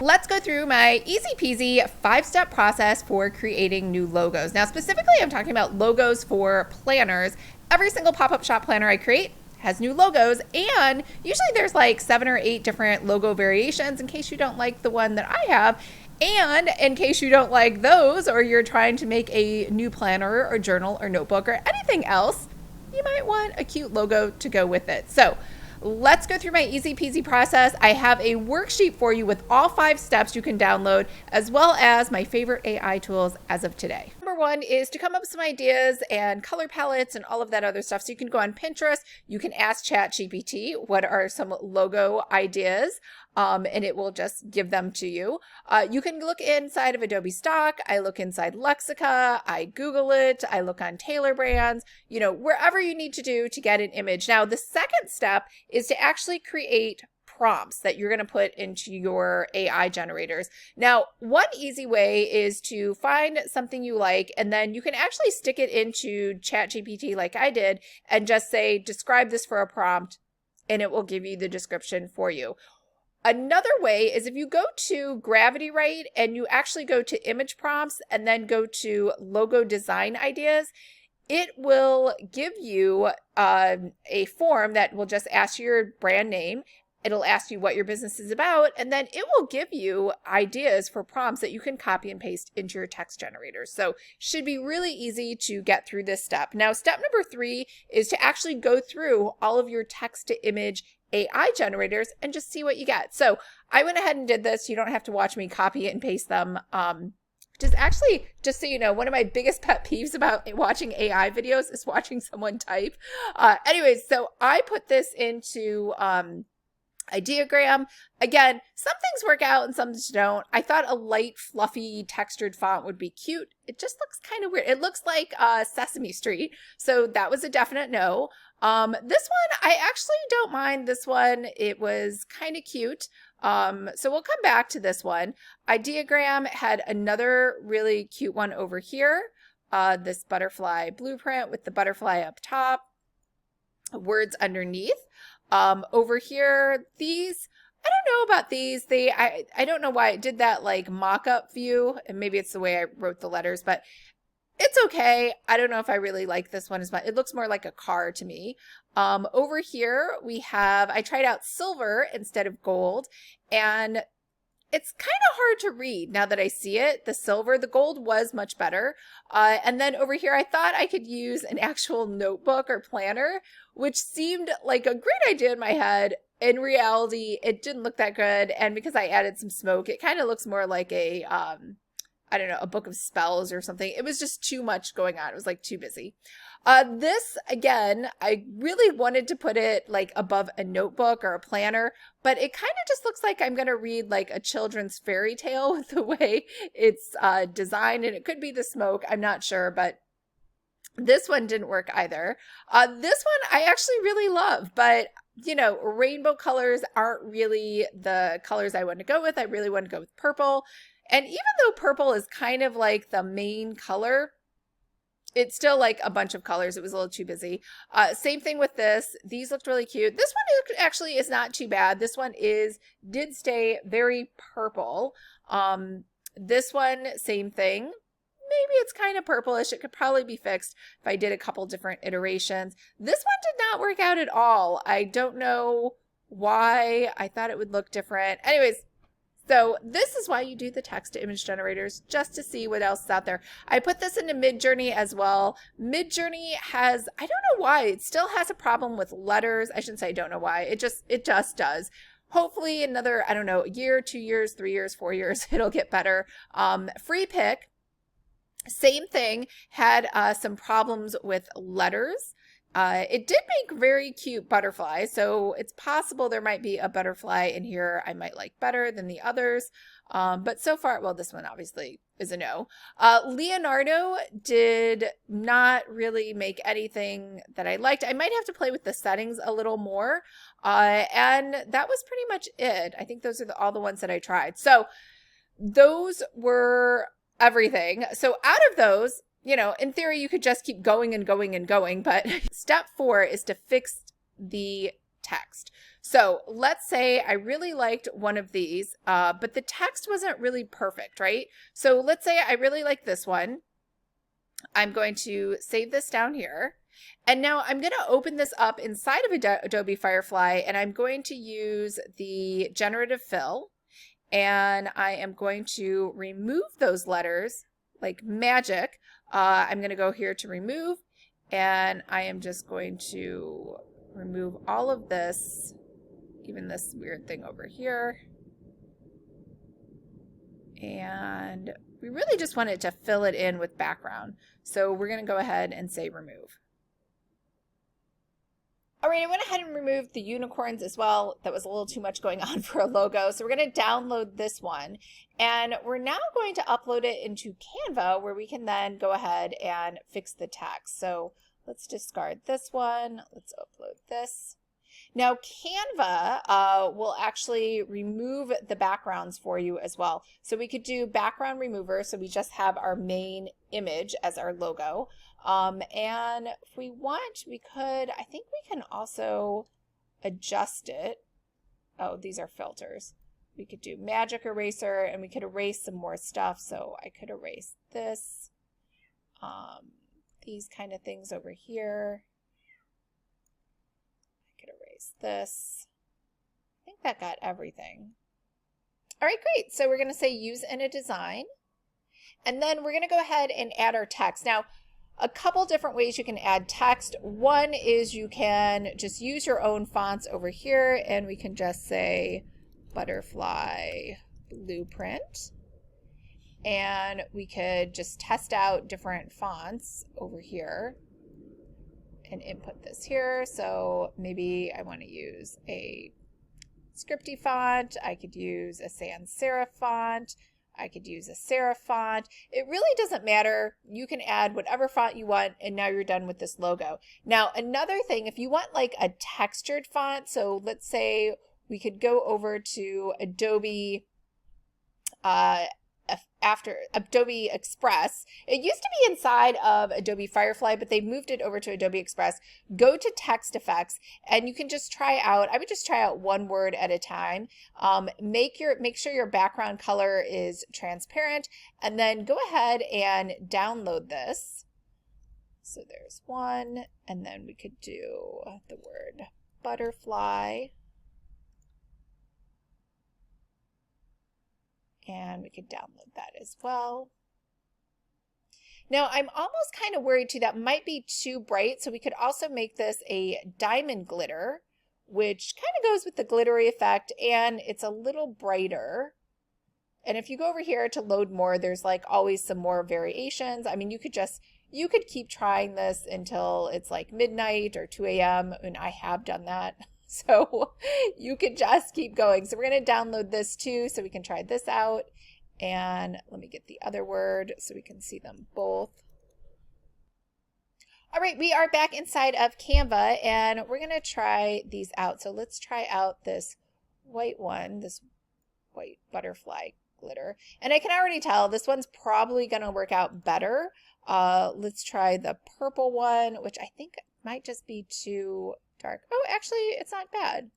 Let's go through my easy peasy 5-step process for creating new logos. Now, specifically, I'm talking about logos for planners. Every single pop-up shop planner I create has new logos, and usually there's like 7 or 8 different logo variations in case you don't like the one that I have. And in case you don't like those, or you're trying to make a new planner or journal or notebook or anything else, you might want a cute logo to go with it. So let's go through my easy peasy process. I have a worksheet for you with all 5 steps you can download, as well as my favorite AI tools as of today. Number 1 is to come up with some ideas and color palettes and all of that other stuff. So you can go on Pinterest, you can ask ChatGPT what are some logo ideas, and it will just give them to you. You can look inside of Adobe Stock. I look inside Lexica. I Google it. I look on Tailor Brands, you know, wherever you need to do to get an image. Now, the second step is to actually create prompts that you're going to put into your AI generators. Now, one easy way is to find something you like, and then you can actually stick it into ChatGPT like I did and just say, describe this for a prompt, and it will give you the description for you. Another way is if you go to Gravity Write and you actually go to image prompts and then go to logo design ideas, it will give you a form that will just ask you your brand name. It'll ask you what your business is about, and then it will give you ideas for prompts that you can copy and paste into your text generator. So should be really easy to get through this step. Now, step number 3 is to actually go through all of your text to image AI generators and just see what you get. So I went ahead and did this. You don't have to watch me copy it and paste them. Just so you know, one of my biggest pet peeves about watching AI videos is watching someone type. Anyways, so I put this into a diagram. Again, some things work out and some don't. I thought a light, fluffy, textured font would be cute. It just looks kind of weird. It looks like Sesame Street. So that was a definite no. This one, I actually don't mind this one. It was kind of cute. So we'll come back to this one. Ideogram had another really cute one over here. This butterfly blueprint with the butterfly up top, words underneath. Over here, these, I don't know about these. I don't know why it did that like mock-up view, and maybe it's the way I wrote the letters, but it's okay. I don't know if I really like this one as much. It looks more like a car to me. Over here, I tried out silver instead of gold, and it's kind of hard to read now that I see it. The silver, the gold was much better. And then over here, I thought I could use an actual notebook or planner, which seemed like a great idea in my head. In reality, it didn't look that good. And because I added some smoke, it kind of looks more like a, I don't know, a book of spells or something. It was just too much going on. It was like too busy. This, again, I really wanted to put it like above a notebook or a planner, but it kind of just looks like I'm going to read like a children's fairy tale with the way it's designed, and it could be the smoke. I'm not sure, but this one didn't work either. This one I actually really love, but you know, rainbow colors aren't really the colors I want to go with. I really want to go with purple. And even though purple is kind of like the main color, it's still like a bunch of colors. It was a little too busy. Same thing with this. These looked really cute. This one actually is not too bad. This one did stay very purple. This one, same thing. Maybe it's kind of purplish. It could probably be fixed if I did a couple different iterations. This one did not work out at all. I don't know why. I thought it would look different. Anyways, so this is why you do the text to image generators, just to see what else is out there. I put this into Midjourney as well. Midjourney has, I don't know why, it still has a problem with letters. I shouldn't say I don't know why. It just does. Hopefully another, I don't know, a year, 2 years, 3 years, 4 years, it'll get better. Free Pick, same thing, had some problems with letters. It did make very cute butterflies, so it's possible there might be a butterfly in here I might like better than the others. But so far, well, this one obviously is a no. Leonardo did not really make anything that I liked. I might have to play with the settings a little more. And that was pretty much it. I think those are all the ones that I tried. So those were everything. So out of those, you know, in theory, you could just keep going and going and going, but step 4 is to fix the text. So let's say I really liked one of these, but the text wasn't really perfect, right? So let's say I really like this one. I'm going to save this down here. And now I'm going to open this up inside of Adobe Firefly, and I'm going to use the generative fill, and I am going to remove those letters like magic. I'm going to go here to remove, and I am just going to remove all of this, even this weird thing over here. And we really just want it to fill it in with background. So we're going to go ahead and say remove. All right, I went ahead and removed the unicorns as well. That was a little too much going on for a logo. So we're going to download this one. And we're now going to upload it into Canva, where we can then go ahead and fix the text. So let's discard this one. Let's upload this. Now Canva will actually remove the backgrounds for you as well. So we could do background remover. So we just have our main image as our logo. And if we want, we could, I think we can also adjust it. Oh, these are filters. We could do magic eraser, and we could erase some more stuff. So I could erase this, these kind of things over here. I could erase this. I think that got everything. All right, great. So we're going to say use in a design. And then we're going to go ahead and add our text. Now, a couple different ways you can add text. One is you can just use your own fonts over here, and we can just say butterfly blueprint. And we could just test out different fonts over here and input this here. So maybe I want to use a scripty font. I could use a sans serif font. I could use a serif font. It really doesn't matter. You can add whatever font you want, and now you're done with this logo. Now, another thing, if you want like a textured font, so let's say we could go over to Adobe after Adobe Express. It used to be inside of Adobe Firefly, but they moved it over to Adobe Express. Go to text effects, and you can just try out, I would just try out one word at a time. Make sure your background color is transparent, and then go ahead and download this. So there's one, and then we could do the word butterfly. And we could download that as well. Now I'm almost kind of worried too, that might be too bright. So we could also make this a diamond glitter, which kind of goes with the glittery effect, and it's a little brighter. And if you go over here to load more, there's like always some more variations. I mean, you could keep trying this until it's like midnight or 2 a.m. and I have done that. So you could just keep going. So we're going to download this too, so we can try this out. And let me get the other word so we can see them both. All right, we are back inside of Canva, and we're going to try these out. So let's try out this white one, this white butterfly glitter. And I can already tell this one's probably going to work out better. Let's try the purple one, which I think might just be too dark. Oh, actually, it's not bad.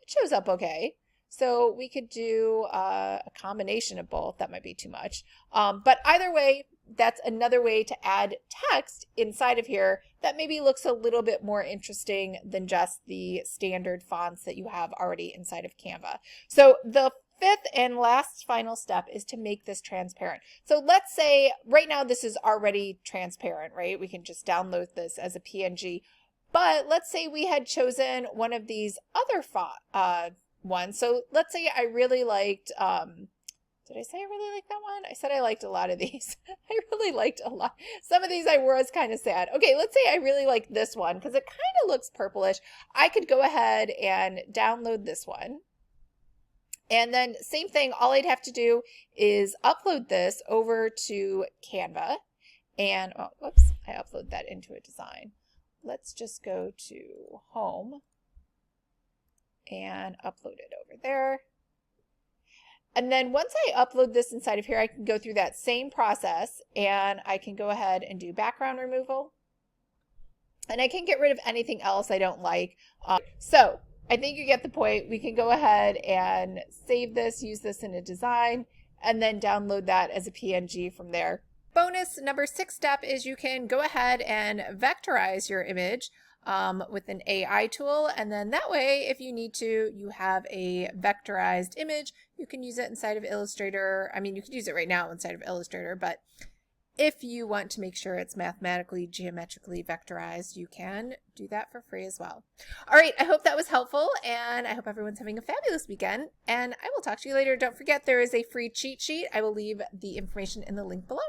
It shows up okay. So we could do a combination of both. That might be too much. But either way, that's another way to add text inside of here that maybe looks a little bit more interesting than just the standard fonts that you have already inside of Canva. So the fifth and last final step is to make this transparent. So let's say right now this is already transparent, right? We can just download this as a PNG. But let's say we had chosen one of these other font ones. So let's say I really liked, did I say I really liked that one? I said I liked a lot of these. I really liked a lot. Some of these I was kind of sad. Okay, let's say I really like this one because it kind of looks purplish. I could go ahead and download this one. And then same thing, all I'd have to do is upload this over to Canva. And, oh, whoops, I upload that into a design. Let's just go to home and upload it over there. And then once I upload this inside of here, I can go through that same process, and I can go ahead and do background removal. And I can get rid of anything else I don't like. So I think you get the point. We can go ahead and save this, use this in a design, and then download that as a PNG from there. Bonus number 6 step is you can go ahead and vectorize your image with an AI tool. And then that way, if you need to, you have a vectorized image. You can use it inside of Illustrator. I mean, you could use it right now inside of Illustrator, but if you want to make sure it's mathematically, geometrically vectorized, you can do that for free as well. All right, I hope that was helpful, and I hope everyone's having a fabulous weekend, and I will talk to you later. Don't forget, there is a free cheat sheet. I will leave the information in the link below.